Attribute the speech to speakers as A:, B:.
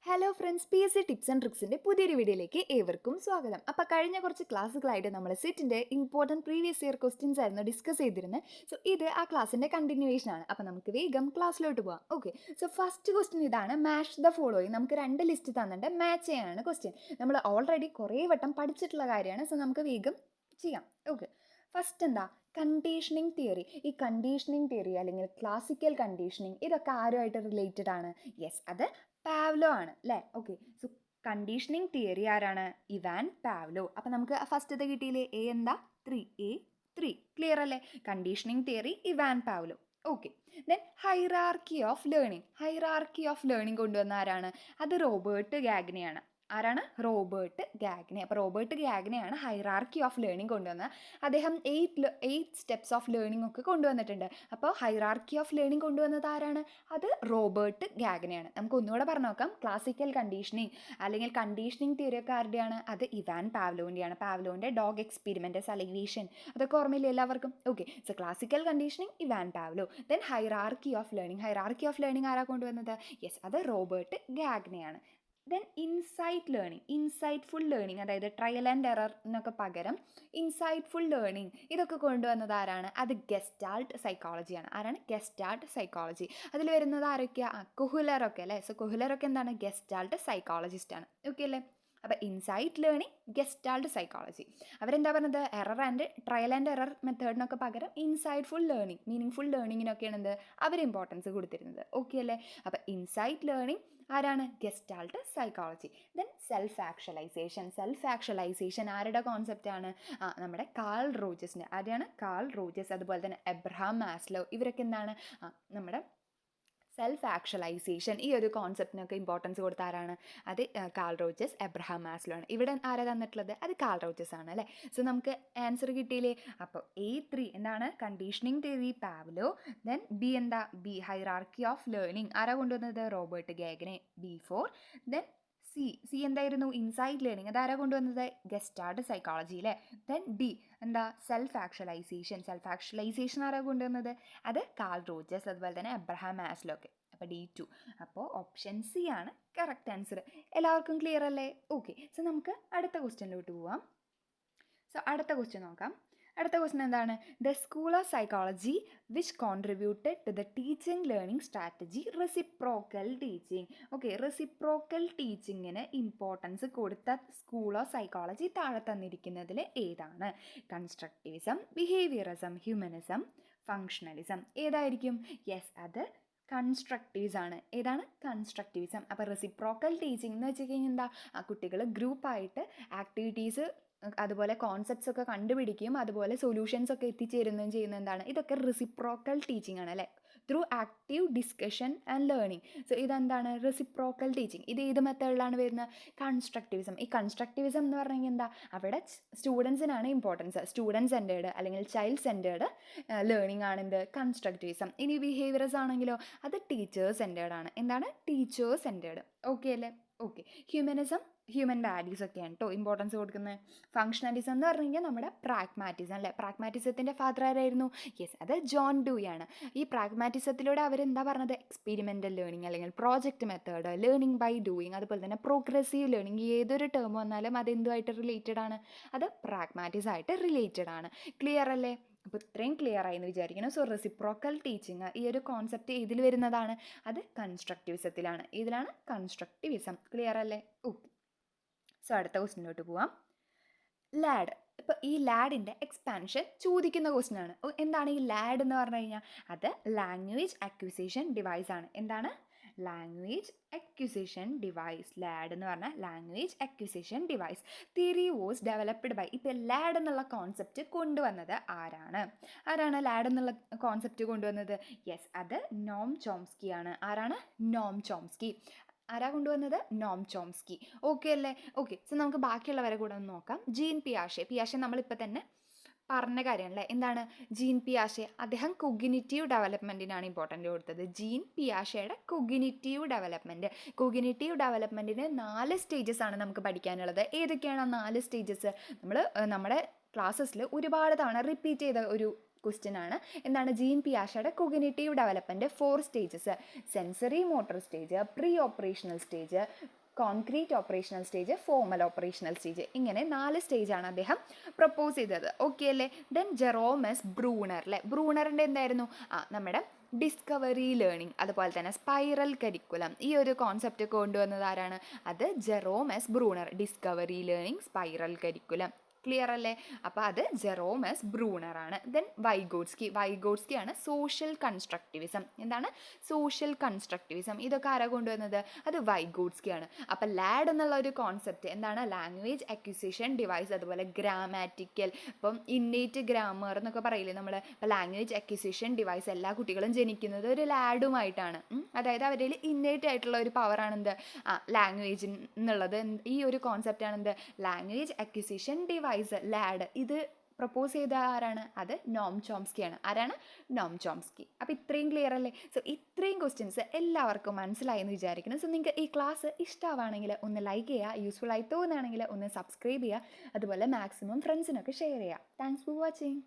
A: Hello friends, P S C tips and ട്രിക്സിൻ്റെ പുതിയൊരു വീഡിയോയിലേക്ക് ഏവർക്കും സ്വാഗതം. അപ്പോൾ കഴിഞ്ഞ കുറച്ച് ക്ലാസ്സുകളായിട്ട് നമ്മൾ സെറ്റിൻ്റെ ഇമ്പോർട്ടൻറ്റ് പ്രീവിയസ് ഇയർ ക്വസ്റ്റ്യൻസ് ആയിരുന്നു ഡിസ്കസ് ചെയ്തിരുന്നത്. സോ ഇത് ആ ക്ലാസ്സിൻ്റെ കണ്ടിന്യൂവേഷൻ ആണ്. അപ്പോൾ നമുക്ക് വേഗം ക്ലാസ്സിലോട്ട് പോകാം. ഓക്കെ, സോ ഫസ്റ്റ് ക്വസ്റ്റ്യൻ ഇതാണ്, മാച്ച് ദ ഫോളോയിങ്. നമുക്ക് രണ്ട് ലിസ്റ്റ് തന്നിട്ട് മാച്ച് ചെയ്യാനാണ് ക്വസ്റ്റ്യൻ. നമ്മൾ ഓൾറെഡി കുറേ വട്ടം പഠിച്ചിട്ടുള്ള കാര്യമാണ്. സോ നമുക്ക് വേഗം ചെയ്യാം. ഓക്കെ, ഫസ്റ്റ് എന്താ, കണ്ടീഷനിങ് തിയറി. ഈ കണ്ടീഷനിങ് തിയറി അല്ലെങ്കിൽ ക്ലാസിക്കൽ കണ്ടീഷനിങ് ഇതൊക്കെ ആരുമായിട്ട് റിലേറ്റഡ് ആണ്? യെസ്, അത് പാവ്ലോ ആണ് അല്ലേ. ഓക്കെ, സോ കണ്ടീഷനിങ് തിയറി ആരാണ്? ഇവാൻ പാവ്ലോ. അപ്പം നമുക്ക് ഫസ്റ്റത്തെ കിട്ടിയില്ലേ, എ എന്താ? 3 ക്ലിയർ അല്ലേ? Conditioning theory Ivan പാവ്ലോ. Okay, then hierarchy of learning. Hierarchy of learning കൊണ്ടുവന്ന ആരാണ്? അത് റോബർട്ട് ഗാഗ്നെയാണ്. ആരാണ്? Robert Gagne. അപ്പോൾ റോബർട്ട് ഗാഗ്നെയാണ് ഹൈറാർക്കി ഓഫ് ലേണിംഗ് കൊണ്ടുവന്നത്. അദ്ദേഹം 8 സ്റ്റെപ്സ് ഓഫ് ലേണിംഗ് ഒക്കെ കൊണ്ടുവന്നിട്ടുണ്ട്. അപ്പോൾ ഹൈറാർക്കി ഓഫ് ലേണിംഗ് കൊണ്ടുവന്നത് ആരാണ്? അത് റോബർട്ട് ഗാഗ്നെയാണ്. നമുക്ക് ഒന്നുകൂടെ പറഞ്ഞു നോക്കാം. ക്ലാസിക്കൽ കണ്ടീഷനിങ് അല്ലെങ്കിൽ കണ്ടീഷനിങ് തിയറി ഒക്കെ ആരുടെയാണ്? അത് ഇവാൻ പാവ്ലോൻ്റെയാണ്. പാവ്ലോൻ്റെ ഡോഗ് എക്സ്പെരിമെൻ്റ്, സലൈവേഷൻ, അതൊക്കെ ഓർമ്മയില്ലേ എല്ലാവർക്കും? Okay, so classical conditioning Ivan Pavlov. Then hierarchy of learning. Hierarchy of learning ആരാ കൊണ്ടുവന്നത്? യെസ്, അത് റോബർട്ട് ഗാഗ്നെയാണ്. Then insight learning, insightful learning, അതായത് ട്രയൽ ആൻഡ് എററിനൊക്കെ പകരം ഇൻസൈറ്റ്ഫുൾ ലേണിംഗ് ഇതൊക്കെ കൊണ്ടുവന്നത് ആരാണ്? അത് ഗെസ്റ്റാൾട്ട് സൈക്കോളജിയാണ്. ആരാണ്? Gestalt psychology. അതിൽ വരുന്നത് ആരൊക്കെയാണ്? കൊഹ്ലറൊക്കെ അല്ലേ. സോ കൊഹ്ലറൊക്കെ എന്താണ്? ഗെസ്റ്റാൾട്ട് സൈക്കോളജിസ്റ്റ് ആണ്. ഓക്കെ അല്ലേ. അപ്പോൾ ഇൻസൈറ്റ് ലേണിംഗ്, ഗെസ്റ്റാൾട്ട് സൈക്കോളജി. അവരെന്താ പറഞ്ഞത്? ട്രയൽ ആൻഡ് എറർ മെത്തേഡിനൊക്കെ പകരം ഇൻസൈറ്റ്ഫുൾ ലേണിംഗ്, മീനിങ് ഫുൾ ലേണിങ്ങിനൊക്കെയാണ് എന്ത് അവർ ഇമ്പോർട്ടൻസ് കൊടുത്തിരുന്നത്. ഓക്കെ അല്ലേ. അപ്പോൾ ഇൻസൈറ്റ് ലേണിംഗ് ആരാണ്? Gestalt psychology. Then self actualisation. Self actualisation ആരുടെ കോൺസെപ്റ്റാണ്? നമ്മുടെ കാൾ റോജേഴ്സിൻ്റെ. ആരെയാണ്? Carl Rogers. അതുപോലെ തന്നെ എബ്രഹാം മാസ്ലോ. ഇവരൊക്കെ എന്താണ്? നമ്മുടെ സെൽഫ് ആക്ച്വലൈസേഷൻ ഈ ഒരു കോൺസെപ്റ്റിനൊക്കെ ഇമ്പോർട്ടൻസ് കൊടുത്ത ആരാണ്? അത് കാൾ റോജേഴ്സ്, എബ്രഹാം മാസ്ലോ ആണ്. ഇവിടെ ആരാ തന്നിട്ടുള്ളത്? അത് കാൾ റോജേഴ്സ് ആണ് അല്ലേ. സോ നമുക്ക് ആൻസർ കിട്ടിയില്ലേ. അപ്പോൾ A3 എന്താണ്? Conditioning theory Pavlov. Then B എന്താ? B hierarchy of learning. ആരാ കൊണ്ടുവന്നത്? Robert Gagne. B4. Then C എന്തായിരുന്നു? Insight learning. അതാരാ കൊണ്ടുവന്നത്? ഗെസ്റ്റാൾട്ട് സൈക്കോളജി അല്ലേ. ദെൻ ഡി എന്താ? Self actualisation. സെൽഫ് ആക്ച്വലൈസേഷൻ ആരാ കൊണ്ടുവന്നത്? അത് കാൾ റോജേഴ്സ്, അതുപോലെ തന്നെ എബ്രഹാം മാസ്ലോ ഒക്കെ. അപ്പോൾ D2. അപ്പോൾ ഓപ്ഷൻ സി ആണ് കറക്റ്റ് ആൻസർ. എല്ലാവർക്കും ക്ലിയർ അല്ലേ? ഓക്കെ, സോ നമുക്ക് അടുത്ത ക്വസ്റ്റ്യനിലോട്ട് പോവാം. സോ അടുത്ത ക്വസ്റ്റ്യൻ നോക്കാം. അടുത്ത ക്വസ്റ്റ്യൻ എന്താണ്? The school of psychology which contributed to the teaching learning strategy reciprocal teaching. Okay, reciprocal ടീച്ചിങ്ങിന് ഇമ്പോർട്ടൻസ് കൊടുത്ത സ്കൂൾ ഓഫ് സൈക്കോളജി താഴെ തന്നിരിക്കുന്നതിൽ ഏതാണ്? Constructivism, behaviourism, humanism, functionalism. ഏതായിരിക്കും? യെസ്, അത് കൺസ്ട്രക്റ്റീവ്സ് ആണ്. ഏതാണ്? കൺസ്ട്രക്റ്റിവിസം. അപ്പോൾ റെസിപ്രോക്കൽ ടീച്ചിങ് എന്ന് വെച്ച് കഴിഞ്ഞാൽ എന്താ? കുട്ടികൾ ഗ്രൂപ്പായിട്ട് ആക്ടിവിറ്റീസ് അതുപോലെ കോൺസെപ്റ്റ്സ് ഒക്കെ കണ്ടുപിടിക്കുകയും അതുപോലെ സൊല്യൂഷൻസ് ഒക്കെ എത്തിച്ചേരുന്നതും ചെയ്യുന്ന എന്താണ്? ഇതൊക്കെ റെസിപ്രോക്കൽ ടീച്ചിങ് ആണ് അല്ലേ. Through active discussion and learning. So ഇതെന്താണ്? Reciprocal teaching. ഇത് ഏത് മെത്തേഡിലാണ് വരുന്നത്? കൺസ്ട്രക്റ്റിവിസം. ഈ കൺസ്ട്രക്റ്റിവിസം എന്ന് പറഞ്ഞു കഴിഞ്ഞാൽ എന്താ? അവിടെ സ്റ്റുഡൻസിനാണ് ഇമ്പോർട്ടൻസ്. സ്റ്റുഡൻറ് സെൻറ്റേർഡ് അല്ലെങ്കിൽ ചൈൽഡ് സെൻറ്റേർഡ് ലേണിംഗ് ആണ് എന്ത്? കൺസ്ട്രക്റ്റിവിസം. ഇനി ബിഹേവിയർസ് ആണെങ്കിലോ അത് ടീച്ചേഴ്സ് സെൻറ്റേർഡ് ആണ്. എന്താണ്? Teachers centred. ഓക്കെ അല്ലേ. ഓക്കെ, ഹ്യൂമനിസം ഹ്യൂമൻ വാല്യൂസ് ഒക്കെയാണ് കേട്ടോ ഇമ്പോർട്ടൻസ് കൊടുക്കുന്നത്. ഫങ്ഷണലിസം എന്ന് പറഞ്ഞു കഴിഞ്ഞാൽ നമ്മുടെ പ്രാഗ്മാറ്റിസം അല്ലേ. പ്രാഗ്മാറ്റിസത്തിൻ്റെ ഫാദർ ആരായിരുന്നു? യെസ്, അത് ജോൺ ഡൂയി ആണ്. ഈ പ്രാഗ്മാറ്റിസത്തിലൂടെ അവരെന്താ പറഞ്ഞത്? എക്സ്പെരിമെൻ്റൽ ലേണിംഗ് അല്ലെങ്കിൽ project method, learning by doing, അതുപോലെ തന്നെ പ്രോഗ്രസീവ് ലേണിംഗ്. ഏതൊരു ടേം വന്നാലും അത് എന്തുമായിട്ട് റിലേറ്റഡ് ആണ്? അത് പ്രാഗ്മാറ്റിസം ആയിട്ട് റിലേറ്റഡ് ആണ്. ക്ലിയർ അല്ലേ. അപ്പോൾ ഇത്രയും ക്ലിയർ ആയി എന്ന് വിചാരിക്കണം. സോ റെസിപ്രോക്കൽ ടീച്ചിങ് ഈ ഒരു കോൺസെപ്റ്റ് ഇതിൽ വരുന്നതാണ്? അത് കൺസ്ട്രക്റ്റിവിസത്തിലാണ്. ഇതിലാണ് കൺസ്ട്രക്റ്റിവിസം. ക്ലിയർ അല്ലേ. ഓക്കെ, സോ അടുത്ത ക്വസ്റ്റിനിലോട്ട് പോവാം. ലാഡ്. ഇപ്പോൾ ഈ ലാഡിൻ്റെ എക്സ്പാൻഷൻ ചോദിക്കുന്ന ക്വസ്റ്റ്യൻ ആണ്. എന്താണ് ഈ ലാഡ് എന്ന് പറഞ്ഞു കഴിഞ്ഞാൽ? അത് ലാംഗ്വേജ് അക്വിസിഷൻ ഡിവൈസ് ആണ്. എന്താണ്? Language acquisition device. ലാഡ് എന്ന് പറഞ്ഞാൽ language acquisition device. Theory was developed by. ഇപ്പോൾ ലാഡ് എന്നുള്ള കോൺസെപ്റ്റ് കൊണ്ടുവന്നത് ആരാണ്? ആരാണ് ലാഡ് എന്നുള്ള കോൺസെപ്റ്റ് കൊണ്ടുവന്നത്? യെസ്, അത് നോം ചോംസ്കി ആണ്. ആരാണ്? Noam Chomsky. ആരാ കൊണ്ടുവന്നത്? Noam Chomsky. ഓക്കെ അല്ലേ. ഓക്കെ, സോ നമുക്ക് ബാക്കിയുള്ളവരെ കൂടെ ഒന്ന് നോക്കാം. ജീൻ പിയാഷെ. പിയാഷെ നമ്മളിപ്പോൾ തന്നെ പറഞ്ഞ കാര്യമല്ലേ. എന്താണ് ജീൻ പിയാഷെ? അദ്ദേഹം കൊഗ്നിറ്റീവ് ഡെവലപ്മെൻറ്റിനാണ് ഇമ്പോർട്ടൻ്റ് കൊടുത്തത്. ജീൻ പിയാഷയുടെ കൊഗ്നിറ്റീവ് ഡെവലപ്മെൻറ്റ്. കൊഗ്നിറ്റീവ് ഡെവലപ്മെൻറ്റിന് 4 സ്റ്റേജസ് ആണ് നമുക്ക് പഠിക്കാനുള്ളത്. ഏതൊക്കെയാണ് ആ 4 സ്റ്റേജസ്? നമ്മുടെ ക്ലാസ്സസിൽ ഒരുപാട് തവണ റിപ്പീറ്റ് ചെയ്ത ഒരു ക്വസ്റ്റ്യൻ ആണ്. എന്താണ്? ജീൻ പിയാഷയുടെ cognitive development 4 stages. Sensory motor stage, pre operational stage, concrete operational stage, formal operational stage, ഇങ്ങനെ 4 സ്റ്റേജാണ് അദ്ദേഹം പ്രപ്പോസ് ചെയ്തത്. ഓക്കെ അല്ലേ? ദെൻ ജെറോമസ് ബ്രൂണർ അല്ലേ, ബ്രൂണറിൻ്റെ എന്തായിരുന്നു, നമ്മുടെ ഡിസ്കവറി ലേണിംഗ്, അതുപോലെ തന്നെ സ്പൈറൽ കരിക്കുലം, ഈ ഒരു കോൺസെപ്റ്റ് കൊണ്ടുവന്നത് ആരാണ്? അത് Jerome S Bruner. Discovery learning, spiral curriculum. Clear അല്ലേ? അപ്പോൾ അത് ജെറോമസ് ബ്രൂണർ ആണ്. ദെൻ വൈഗോട്സ്കി ആണ് സോഷ്യൽ കൺസ്ട്രക്റ്റിവിസം. എന്താണ് സോഷ്യൽ കൺസ്ട്രക്റ്റിവിസം? ഇതൊക്കെ ആരാ കൊണ്ടുവന്നത്? അത് വൈഗോട്സ്കി ആണ്. അപ്പോൾ ലാഡ് എന്നുള്ള ഒരു കോൺസെപ്റ്റ് എന്താണ്? ലാംഗ്വേജ് അക്വിസിഷൻ ഡിവൈസ്, അതുപോലെ ഗ്രാമാറ്റിക്കൽ, ഇപ്പം ഇന്നേറ്റ് ഗ്രാമർ എന്നൊക്കെ പറയില്ലേ നമ്മൾ. ഇപ്പോൾ ലാംഗ്വേജ് അക്വിസിഷൻ ഡിവൈസ്, എല്ലാ കുട്ടികളും ജനിക്കുന്നത് ഒരു ലാഡുമായിട്ടാണ്. അതായത് അവരിൽ ഇന്നേറ്റ് ആയിട്ടുള്ള ഒരു പവറാണ് എന്ത്, ലാംഗ്വേജ് എന്നുള്ളത്. ഈ ഒരു കോൺസെപ്റ്റാണ് എന്ത്, ലാംഗ്വേജ് അക്വിസിഷൻ ഡിവൈസ്, ലാഡ്. ഇത് പ്രപ്പോസ് ചെയ്ത ആരാണ്? അത് നോം ചോംസ്കി ആണ്. ആരാണ്? Noam Chomsky. അപ്പോൾ ഇത്രയും ക്ലിയർ അല്ലേ? സോ ഇത്രയും ക്വസ്റ്റ്യൻസ് എല്ലാവർക്കും മനസ്സിലായി എന്ന് വിചാരിക്കുന്നു. സോ നിങ്ങൾക്ക് ഈ ക്ലാസ് ഇഷ്ടമാണെങ്കിൽ ഒന്ന് ലൈക്ക് ചെയ്യുക, യൂസ്ഫുൾ ആയി തോന്നുകയാണെങ്കിൽ ഒന്ന് സബ്സ്ക്രൈബ് ചെയ്യുക, അതുപോലെ മാക്സിമം ഫ്രണ്ട്സിനൊക്കെ ഷെയർ ചെയ്യുക. Thanks for watching.